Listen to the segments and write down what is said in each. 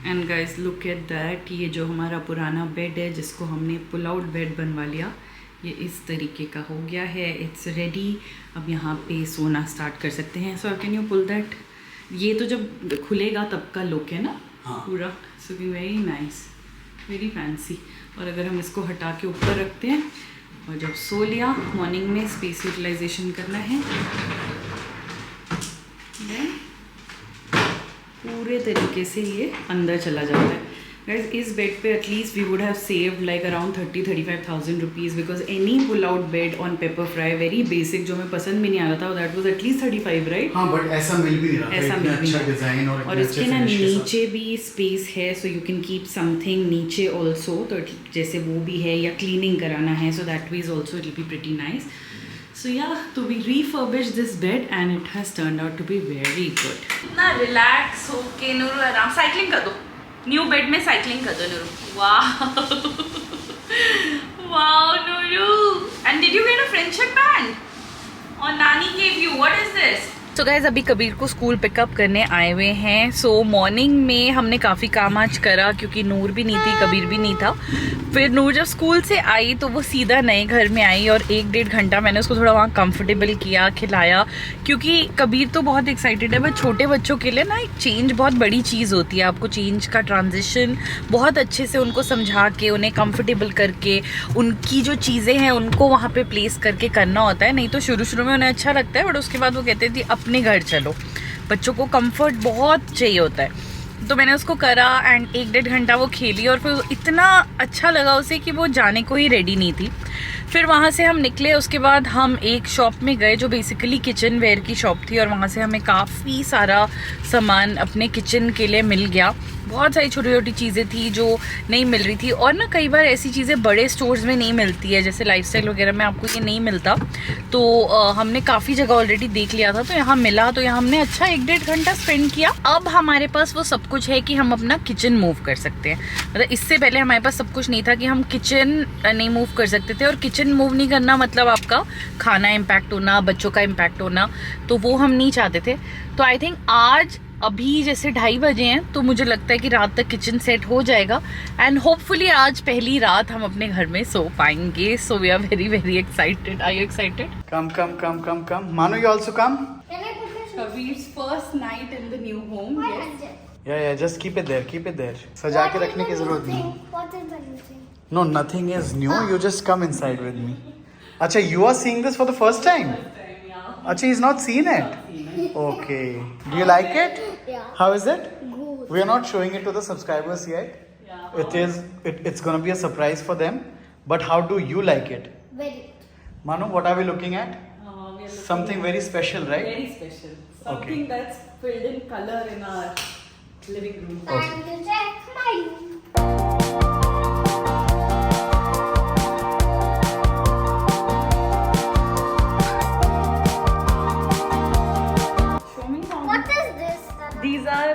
And guys look at that, ये जो हमारा पुराना बेड है जिसको हमने पुल आउट बेड बनवा लिया, ये इस तरीके का हो गया है। It's ready. अब यहाँ पे सोना स्टार्ट कर सकते हैं। So can you pull that? ये तो जब खुलेगा तब का लुक है ना। हाँ। पूरा looking very nice, very fancy. और अगर हम इसको हटा के ऊपर रखते हैं और जब सो लिया, मॉर्निंग में स्पेस यूटिलाइजेशन करना है, पूरे तरीके से ये अंदर चला जाता है। गाइस इस बेड पे at least we would have saved like around 30-35,000 rupees, because any pull out bed on Pepperfry very basic, जो हमें पसंद भी नहीं आ रहा था, दैट वाज एटलीस्ट 35, राइट? हाँ, बट ऐसा मिल भी नहीं रहा था। ऐसा मिल भी अच्छा नहीं। डिजाइन और इसके ना नीचे भी स्पेस है, so you can keep something नीचे ऑल्सो, तो जैसे वो भी है, या क्लीनिंग कराना है, so that way is also it will be pretty nice. So yeah, so we refurbished this bed and it has turned out to be very good. ना रिलैक्स होके नूरू आराम साइकिलिंग कर दो, न्यू बेड में cycling कर दो Nuru. वाह वाह Nuru. And did you get a friendship band? Or Nani gave you? What is this? तो गाइज अभी कबीर को स्कूल पिकअप करने आए हुए हैं। सो मॉर्निंग में हमने काफ़ी काम आज करा क्योंकि नूर भी नहीं थी, कबीर भी नहीं था। फिर नूर जब स्कूल से आई तो वो सीधा नए घर में आई और 1-1.5 घंटा मैंने उसको थोड़ा वहाँ कंफर्टेबल किया, खिलाया, क्योंकि कबीर तो बहुत एक्साइटेड है। बट छोटे बच्चों के लिए ना एक चेंज बहुत बड़ी चीज़ होती है। आपको चेंज का ट्रांजिशन बहुत अच्छे से उनको समझा के, उन्हें कंफर्टेबल करके, उनकी जो चीज़ें हैं उनको वहाँ पे प्लेस करके करना होता है। नहीं तो शुरू शुरू में उन्हें अच्छा लगता है, बट उसके बाद वो कहते थे अपने घर चलो। बच्चों को कंफर्ट बहुत चाहिए होता है। तो मैंने उसको करा एंड 1-1.5 घंटा वो खेली और फिर इतना अच्छा लगा उसे कि वो जाने को ही रेडी नहीं थी। फिर वहाँ से हम निकले। उसके बाद हम एक शॉप में गए जो बेसिकली किचन वेयर की शॉप थी और वहाँ से हमें काफ़ी सारा सामान अपने किचन के लिए मिल गया। बहुत सारी छोटी छोटी चीज़ें थी जो नहीं मिल रही थी, और ना कई बार ऐसी चीज़ें बड़े स्टोर्स में नहीं मिलती है, जैसे लाइफस्टाइल वगैरह में आपको ये नहीं मिलता। तो हमने काफ़ी जगह ऑलरेडी देख लिया था, तो यहाँ मिला, तो यहाँ हमने अच्छा 1-1.5 घंटा स्पेंड किया। अब हमारे पास वो सब कुछ है कि हम अपना किचन मूव कर सकते हैं। मतलब इससे पहले हमारे पास सब कुछ नहीं था कि हम किचन नहीं मूव कर सकते थे। और किचन मूव नहीं करना मतलब आपका खाना इम्पैक्ट होना, बच्चों का इम्पैक्ट होना, तो वो हम नहीं चाहते थे। तो आई थिंक आज अभी जैसे 2:30 बजे हैं, तो मुझे लगता है कि रात तक किचन सेट हो जाएगा एंड होपफुली आज पहली रात हम अपने घर में सो पाएंगे। So we are very very excited. Are you excited? Come मानो, you also come. Kabir's first night in the new home. Yes. Yeah just keep it there, सजा के रखने की जरूरत नहीं। What is the new thing? No, nothing is new. You just come inside with me. अच्छा, you are seeing this for the first time? अच्छा, he's not seen it. Okay. Do you like it? Yeah. How is it? Good. We are not showing it to the subscribers yet. Yeah. It's gonna be a surprise for them. But how do you like it? Very good. Manu, what are we looking at? We are looking Something very special, right? very special. Something that's filled in color in our living room. Time to check my room. Show me some. What is this? These are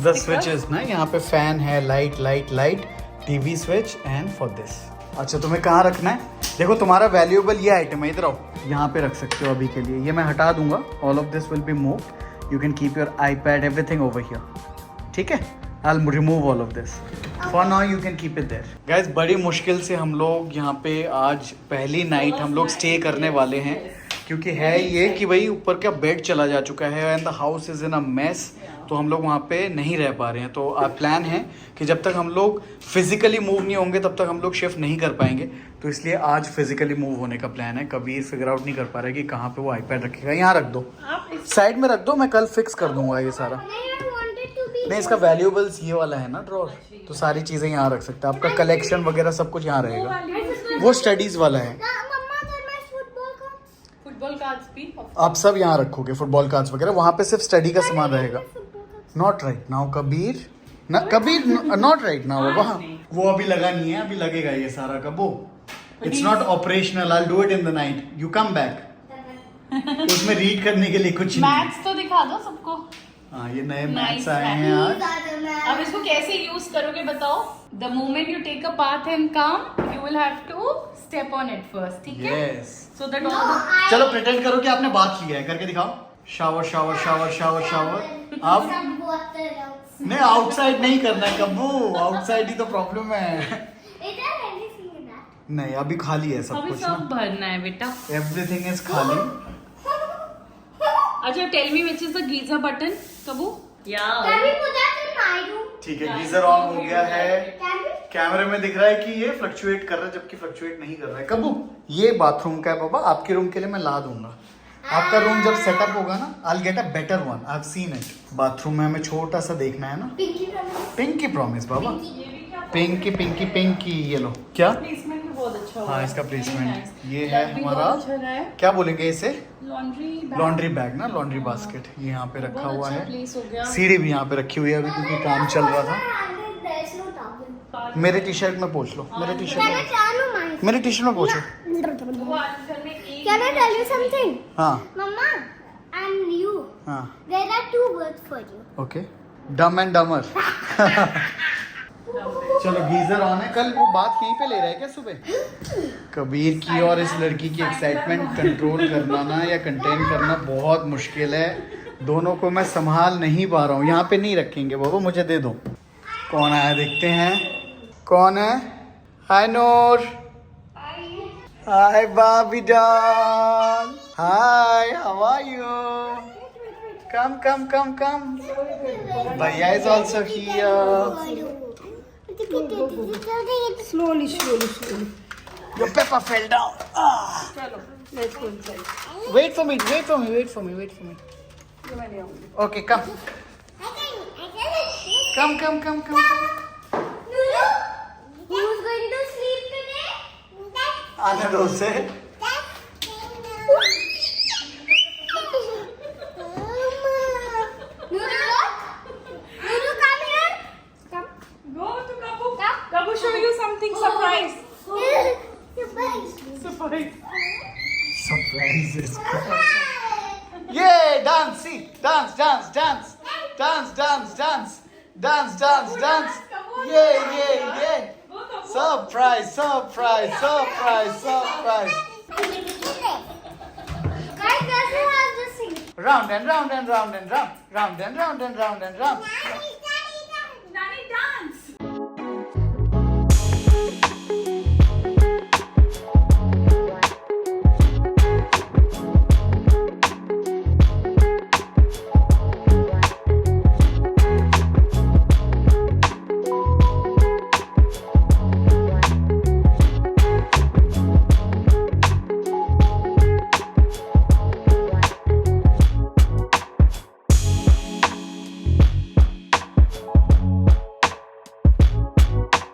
The switches ना, यहाँ पे fan है, light, TV switch and for this. अच्छा, तुम्हें कहाँ रखना है? देखो, तुम्हारा वैल्यूएबल ये आइटम है, इधर आओ, यहाँ पे रख सकते हो अभी के लिए। ये मैं हटा दूंगा, all of this will be moved. You can keep your iPad, everything over here, ठीक है? I will remove all of this. For now you can keep it there. Guys, बड़ी मुश्किल से हम लोग यहाँ पे आज पहली नाइट हम लोग स्टे करने वाले हैं, क्योंकि है ये कि भाई ऊपर का बेड चला जा चुका है and the house is in a mess. तो हम लोग वहाँ पे नहीं रह पा रहे हैं। तो प्लान है कि जब तक हम लोग फिजिकली मूव नहीं होंगे तब तक हम लोग शिफ्ट नहीं कर पाएंगे। तो इसलिए आज फिजिकली मूव होने का प्लान है। कबीर फिगर आउट नहीं कर पा रहा है कि कहाँ पे वो आईपैड रखेगा। यहाँ रख दो, साइड में रख दो, मैं कल फिक्स कर दूंगा ये सारा। I wanted to be. नहीं, इसका वैल्यूएबल्स ये वाला है ना ड्रॉर, तो सारी चीज़ें यहाँ रख सकते हैं। आपका कलेक्शन वगैरह सब कुछ यहाँ रहेगा। वो स्टडीज़ वाला है। Mama, there my football cards. football cards भी. आप सब यहाँ रखोगे, फुटबॉल कार्ड्स वगैरह। वहाँ पे सिर्फ स्टडी का सामान रहेगा। नॉट राइट नाउ कबीर, ना कबीर, नॉट राइट नाउ। वहाँ वो अभी लगा नहीं है, अभी लगेगा ये सारा कबो। It's not operational, I will do it in the night. You come back. उसमें रीड करने के लिए कुछ नहीं। मैथ्स तो दिखा दो सबको। हाँ, ये नए मैथ्स Nice आए maths. हैं आज। These are the math. अब इसको कैसे यूज करोगे बताओ? The moment you take a path and come, you will have to step on it first, ठीक है? Yes. So that No, all the चलो प्रिटेंड करो कि आपने बात लिया है, करके दिखाओ। Shower shower shower shower shower. अब Some water outside. नहीं आउटसाइड नहीं करना है कब्बू, आउटसाइड ही तो प्रॉब्लम है। Is there anything in that? नहीं अभी खाली है सब अभी कुछ सब ना, भरना है बेटा। एवरीथिंग इज खाली। अच्छा tell me which is the geyser button कबू? Can we put that in my room? ठीक है गीजर ऑन हो गया है। Can we? कैमरे में दिख रहा है कि ये फ्लक्चुएट कर रहा है जबकि फ्लक्चुएट नहीं कर रहा है। कब्बू ये बाथरूम का है बाबा, आपके रूम के लिए मैं ला दूंगा। आपका रूम जब सेटअप होगा ना, I will get a better one, I have seen it. Bathroom में हमें छोटा सा देखना है ना। Pinky promise. पिंकी प्रॉमिस बाबा, ये भी क्या पिंकी पिंकी पिंकी। ये लो क्या, प्लेसमेंट भी बहुत अच्छा हुआ हाँ है। इसका Very प्लेसमेंट nice. ये है Rug भी हमारा, बहुत अच्छा रहा है। क्या बोलेंगे इसे, लॉन्ड्री लॉन्ड्री बैग ना, लॉन्ड्री बास्केट। ये यहाँ पे रखा बहुत हुआ अच्छा है। प्लेस हो गया। सीढ़ी भी यहाँ पे रखी हुई है अभी क्योंकि काम चल रहा था। There's no towel. मेरे टी शर्ट में पोंछ लो, मेरे टी Can शर्ट I में, tell you mine? मेरे टी शर्ट में पोंछो। वो आज घर में एक Can I tell you something? हाँ Mama and you. हाँ There are 2 words for you. Okay, डम एंड डमर। चलो गीजर ऑन है। कल वो बात यहीं पे ले रहा है क्या सुबह? कबीर की और इस लड़की की एक्साइटमेंट कंट्रोल करना ना या कंटेन करना बहुत मुश्किल है। दोनों को मैं संभाल नहीं पा रहा हूँ। यहाँ पे नहीं रखेंगे बाबा, मुझे दे दो। कौन आया देखते हैं, कौन है? Hi Noor, hi Bobby doll, hi how are you? Come come come come, भैया is also here. slowly slowly Your pepper fell down. Ah. चलो let's go inside. Wait for me, wait for me, wait for me, wait for me. ये मैं ले आऊंगी। Okay, come. Come, come, come, come, come. Who's going to sleep today? आने दो उसे। Nuru, come here. Come. Go to Kabu. Kabu show you something surprise. Surprise. Surprise is Yay! Dance, see, dance, dance, dance, dance, dance, dance, dance, dance, dance. Yay, yay, yay! Go Kabu. Surprise, surprise, surprise, surprise. Guys, guess who has the sing? Round and round and round and round, round and round and round and round. Nani dance.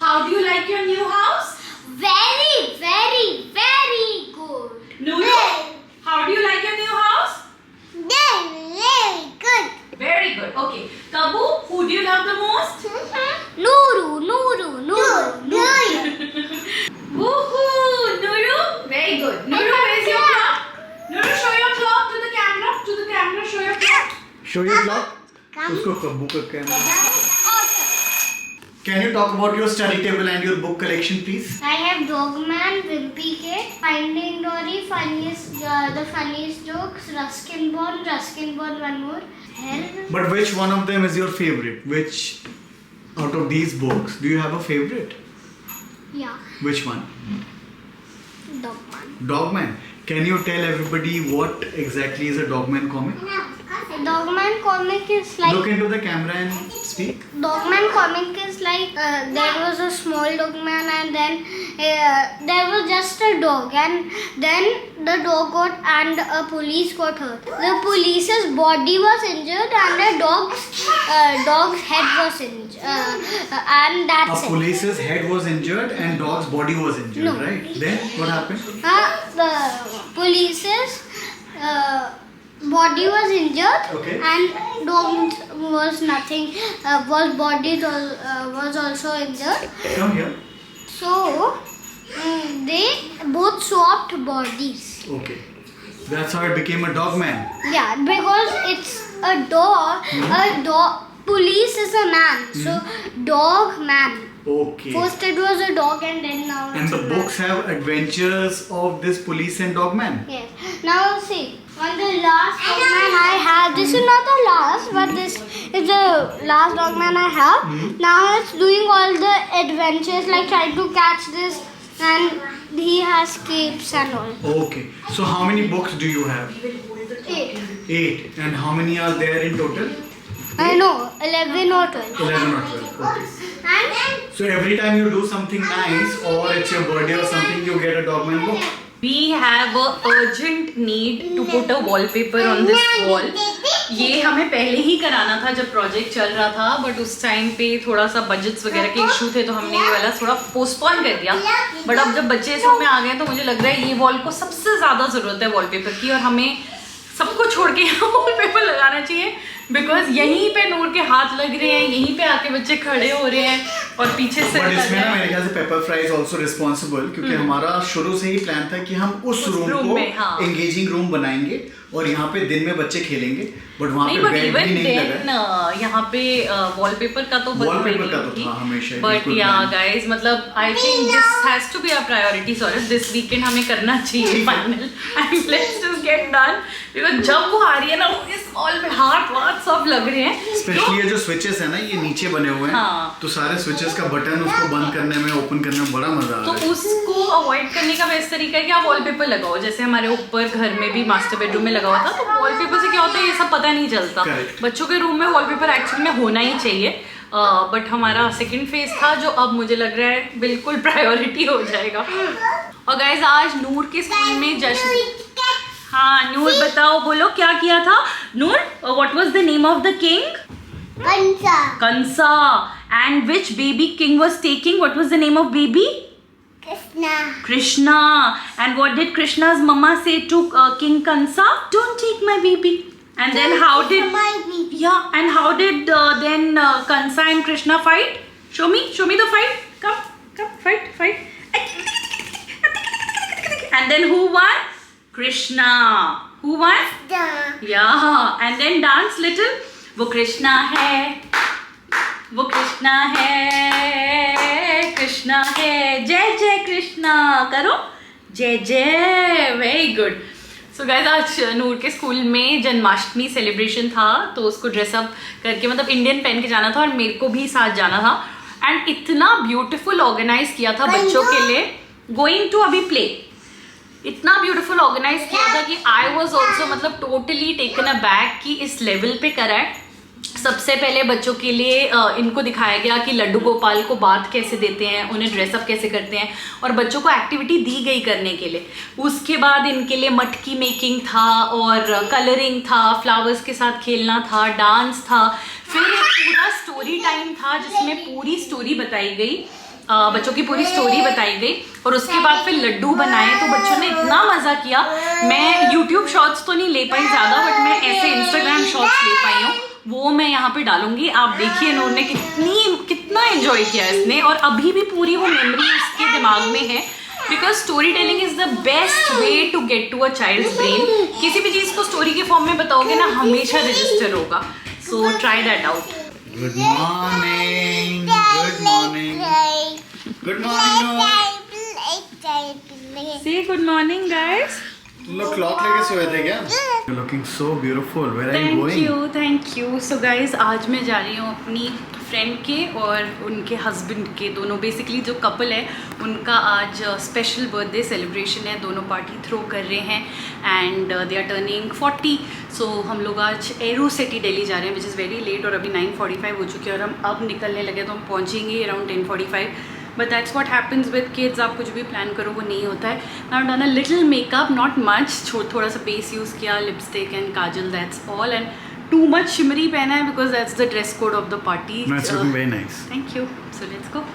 How do you like your new house? Very, very, very good. Nuru, how do you like your new house? Very, very good. Very good. Okay. Kabu, who do you love the most? Nuru, Nuru, Nuru, Nuru. Woohoo! Nuru, very good. Nuru, where's your clock? Nuru, show your clock to the camera. To the camera, show your clock. Show your clock. उसको कब्बू का camera. Can you talk about your study table and your book collection, please? I have Dogman, Wimpy Kid, Finding Dory, the funniest jokes, Ruskin Bond, one more. Hell. But which one of them is your favorite? Which out of these books do you have a favorite? Yeah, Which one? Dogman. Dogman. Can you tell everybody what exactly is a Dogman comic? Dogman comic is like. Look into the camera and speak. Dogman comic is like there was a small dogman and then there was just a dog and then the dog got and a police got hurt. The police's body was injured and the dog's head was injured and that's A it. police's head was injured and dog's body was injured, No. right? Then what happened? The police's body was injured Okay. and dog was nothing. Body was also injured. Come here. So they both swapped bodies. Okay. That's how it became a Dogman. Yeah, because it's a dog. A dog. Police is a man. So dog man. Okay. First it was a dog and then now And it's the a man. books have adventures of this police and Dogman. Yes. Now see, on the last dogman I have. This is not the last, but this is the last dogman I have. Now it's doing all the adventures, like trying to catch this, and he has capes and all. Okay. So how many books do you have? 8. 8. And how many are there in total? I know, 11 or 12. 11 or 12. Okay. And So every time you do something nice, or it's your birthday or something, you get a Dogman book. We have a urgent need to put a wallpaper on this wall. ये हमें पहले ही कराना था जब project चल रहा था, but उस टाइम पे थोड़ा सा बजट्स वगैरह के इशू थे, तो हमने ये वाला थोड़ा पोस्टपोन कर दिया. बट अब जब बच्चे इस रूम में आ गए तो मुझे लग रहा है ये वॉल को सबसे ज़्यादा ज़रूरत है वॉलपेपर की, और हमें सबको छोड़ के यहाँ वॉलपेपर लगाना चाहिए, बिकॉज यहीं पे नूर के हाथ लग रहे हैं, यहीं पे आके बच्चे खड़े हो रहे हैं और पीछे से बट इसमें ना मेरे ख्याल से paper fry is also responsible, क्योंकि हमारा शुरू से ही प्लान था कि हम उस रूम को एंगेजिंग रूम बनाएंगे और यहाँ पे दिन में बच्चे खेलेंगे, बट वहाँ पे बेड भी नहीं लगा. यहाँ पे वॉलपेपर का तो वॉलपेपर का तो था हमेशा, बट या गाइस, मतलब I think this has to be a priority. Sorry, this weekend हमें करना चाहिए final, and let's just get done, because जब वो आ रही है ना, वो इस वॉल पे हार्ट वार्ट सब लग रहे हैं. स्पेशली ये जो स्विचेस है ना, ये नीचे बने हुए हैं. हाँ. तो सारे स्विचेस का बटन उसको बंद करने में, ओपन करने में बड़ा मजा आ रहा है. तो उसको अवॉइड करने का बेस्ट तरीका है कि आप वॉलपेपर लगाओ, जैसे हमारे ऊपर घर में भी मास्टर बेडरूम में लगा हुआ था, तो वॉलपेपर से क्या होता है ये सब पता नहीं चलता. Correct. बच्चों के रूम में वॉलपेपर एक्चुअली में होना ही चाहिए, बट हमारा सेकंड फेज था जो अब मुझे लग रहा है बिल्कुल प्रायोरिटी हो जाएगा. और गाइज आज नूर के स्कूल में जश्न. हाँ नूर बताओ, बोलो क्या किया था Noor. What was the name of the king? Kansa. Kansa. And which baby king was taking? What was the name of baby? Krishna. Krishna. And what did Krishna's mama say to King Kansa? Don't take my baby. And then how did My baby. yeah? And how did then Kansa and Krishna fight? Show me the fight. Come, fight. And then who won? Krishna. Who won? Yeah. And then dance little. वो कृष्णा है, वो कृष्णा है, कृष्णा है, जय जय कृष्णा करो, जय जय. Very good. सो गाइस आज नूर के स्कूल में जन्माष्टमी सेलिब्रेशन था, तो उसको ड्रेसअप करके मतलब इंडियन पहन के जाना था, और मेरे को भी साथ जाना था. एंड इतना ब्यूटीफुल ऑर्गेनाइज किया था बच्चों के लिए. गोइंग टू अभी प्ले, इतना ब्यूटीफुल ऑर्गेनाइज किया था कि आई वॉज ऑल्सो मतलब टोटली टेकन अ बैक कि इस लेवल पे करा है. सबसे पहले बच्चों के लिए इनको दिखाया गया कि लड्डू गोपाल को बात कैसे देते हैं, उन्हें ड्रेसअप कैसे करते हैं, और बच्चों को एक्टिविटी दी गई करने के लिए. उसके बाद इनके लिए मटकी मेकिंग था, और कलरिंग था, फ्लावर्स के साथ खेलना था, डांस था, फिर एक पूरा स्टोरी टाइम था जिसमें पूरी स्टोरी बताई गई, बच्चों की पूरी स्टोरी बताई गई, और उसके बाद फिर लड्डू बनाए. तो बच्चों ने इतना मज़ा किया. मैं यूट्यूब शॉर्ट्स तो नहीं ले पाई ज़्यादा, बट मैं ऐसे इंस्टाग्राम शॉर्ट्स ले पाई हूँ, वो मैं यहाँ पे डालूंगी. आप देखिए नूर ने कितना एंजॉय किया इसने, और अभी भी पूरी वो मेमोरी उसके दिमाग में है, because story telling is the best way to get to a child's brain. किसी भी चीज़ को स्टोरी के फॉर्म में बताओगे ना, हमेशा रजिस्टर होगा. So try that out. Good morning. Good morning. Good morning. से गुड मॉर्निंग गाइस. तुम लोग क्लॉक लेके सोए थे क्या? You're looking so beautiful. Where are you going? Thank you. So guys आज मैं जा रही हूँ अपनी फ्रेंड के और उनके हस्बैंड के, दोनों बेसिकली जो कपल है उनका आज स्पेशल बर्थडे सेलिब्रेशन है. दोनों पार्टी थ्रो कर रहे हैं एंड दे आर टर्निंग 40. सो हम लोग आज एरो सिटी दिल्ली जा रहे हैं, विच इज़ वेरी लेट, और अभी 9:45 हो चुके हैं, और हम अब निकलने लगे तो हम पहुँचेंगे around 10:45. But that's what happens with kids. आप कुछ भी प्लान करो वो नहीं होता है. I done a little makeup, not much, थोड़ा सा बेस यूज़ किया, lipstick and Kajal, that's all. And too much shimmery पहना है because that's the dress code of the party. No, it's looking very nice. Thank you. So let's go.